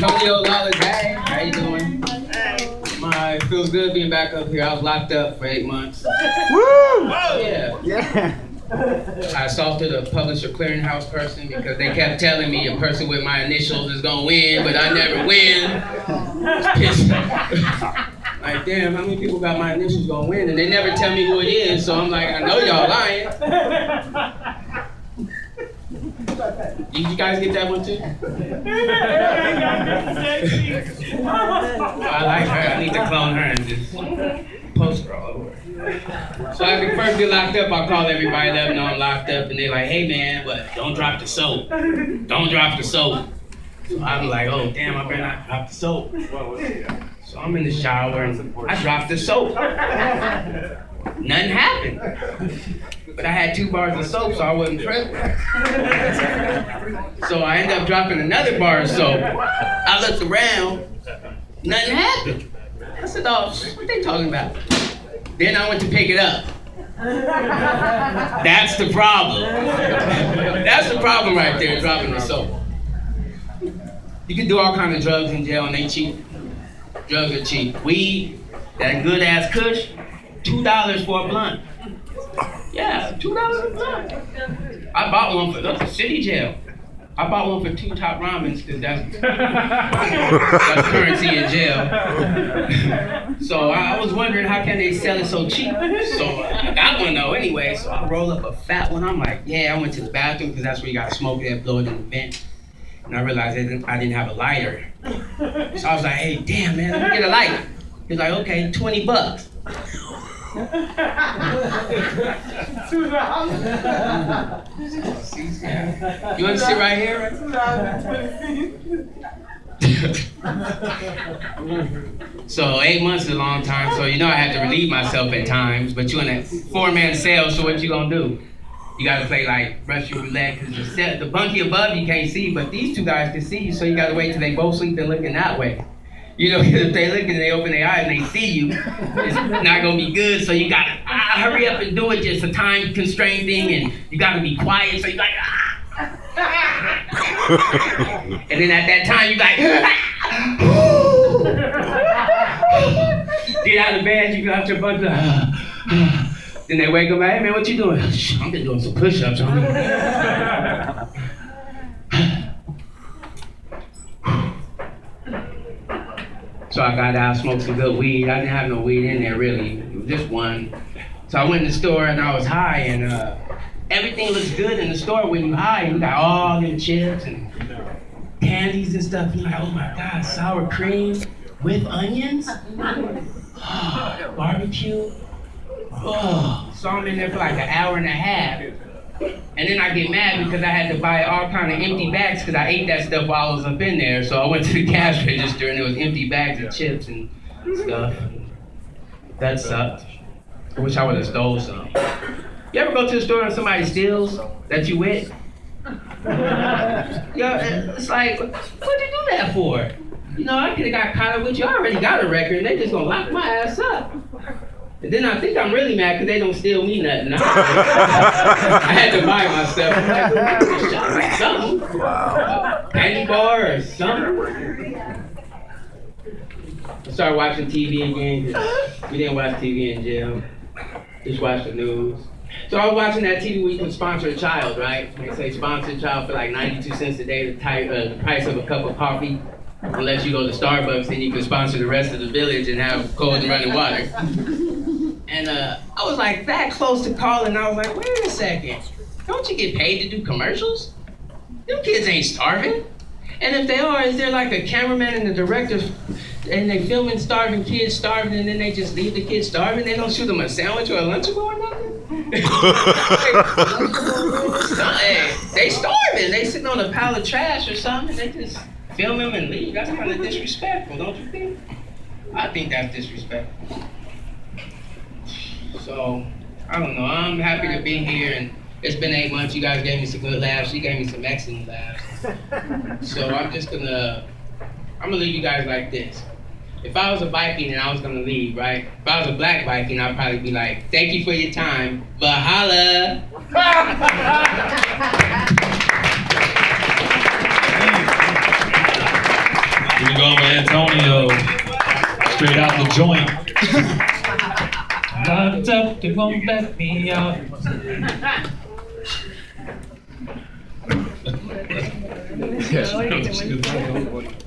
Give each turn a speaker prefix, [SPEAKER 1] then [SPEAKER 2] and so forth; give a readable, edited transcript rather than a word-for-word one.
[SPEAKER 1] Antonio, Lawless, hey, how you doing? It feels good being back up here. I was locked up for 8 months.
[SPEAKER 2] Woo!
[SPEAKER 1] Yeah. I assaulted a publisher clearinghouse person because they kept telling me a person with my initials is gonna win, but I never win. Pissed. Like, damn, how many people got my initials gonna win? And they never tell me who it is, so I'm like, I know y'all lying. Did you guys get that one too? I like her. I need to clone her and just post her all over. So after first get locked up, I call everybody, let them know I'm locked up, and they're like, hey man, but don't drop the soap. Don't drop the soap. So I'm like, oh damn, I better not drop the soap. So I'm in the shower and I dropped the soap. Nothing happened. But I had 2 bars of soap, so I wasn't tripping. So I ended up dropping another bar of soap. I looked around, nothing happened. I said, oh, what they talking about? Then I went to pick it up. That's the problem. That's the problem right there, dropping the soap. You can do all kinds of drugs in jail and they cheap. Drugs are cheap. Weed, that good ass kush, $2 for a blunt. Yeah, $2 a blunt. I bought one for the city jail. I bought one for 2 top ramens because that's currency in jail. So I was wondering how can they sell it so cheap? So I got one though anyway. So I roll up a fat one. I'm like, yeah, I went to the bathroom because that's where you got to smoke it, blow it in the vent. And I realized I didn't have a lighter. So I was like, hey, damn man, let me get a lighter. He's like, okay, $20. You want to sit right here? So 8 months is a long time, so you know I had to relieve myself at times, but you're in a 4-man cell, so what you gonna do? You gotta play like Russian roulette, because the bunkie above you can't see, but these 2 guys can see you, so you gotta wait till they both sleep and looking that way. You know, if they look and they open their eyes and they see you, it's not gonna be good. So you gotta hurry up and do it. Just a time constraint thing, and you gotta be quiet. So you like and then at that time you like get out of bed. You got your butt. Then they wake up like, hey man, what you doing? I'm just doing some push-ups. So I got out, smoked some good weed. I didn't have no weed in there really, it was just one. So I went in the store and I was high, and everything looks good in the store when you're high. You got all them chips and candies and stuff. You're like, oh my God, sour cream with onions? Oh, barbecue? Oh, so I'm in there for like an hour and a half. And then I get mad because I had to buy all kind of empty bags because I ate that stuff while I was up in there. So I went to the cash register and there was empty bags of chips and stuff. That sucked. I wish I would have stole some. You ever go to the store and somebody steals that you with? It's like, what'd you do that for? You know, I could have got caught up with you. I already got a record and they just gonna lock my ass up. And then I think I'm really mad because they don't steal me nothing. I had to buy myself. Like something. Wow. Candy bar or something. I started watching TV again. We didn't watch TV in jail. Just watch the news. So I was watching that TV where you can sponsor a child, right? They say sponsor a child for like 92 cents a day, the price of a cup of coffee. Unless you go to Starbucks, then you can sponsor the rest of the village and have cold and running water. And I was like that close to calling, I was like, wait a second, don't you get paid to do commercials? Them kids ain't starving. And if they are, is there like a cameraman and a director and they filming starving kids starving and then they just leave the kids starving? They don't shoot them a sandwich or a Lunchable or nothing? Hey, they starving, they sitting on a pile of trash or something, they just film them and leave. That's kind of disrespectful, don't you think? I think that's disrespectful. So, I don't know, I'm happy to be here, and it's been 8 months. You guys gave me some good laughs. You gave me some excellent laughs. So I'm gonna leave you guys like this. If I was a Viking and I was gonna leave, right? If I was a black Viking, I'd probably be like, thank you for your time, but holla.
[SPEAKER 2] go for Antonio. Straight out the joint. Locked up, they won't let me out.
[SPEAKER 1] Yes.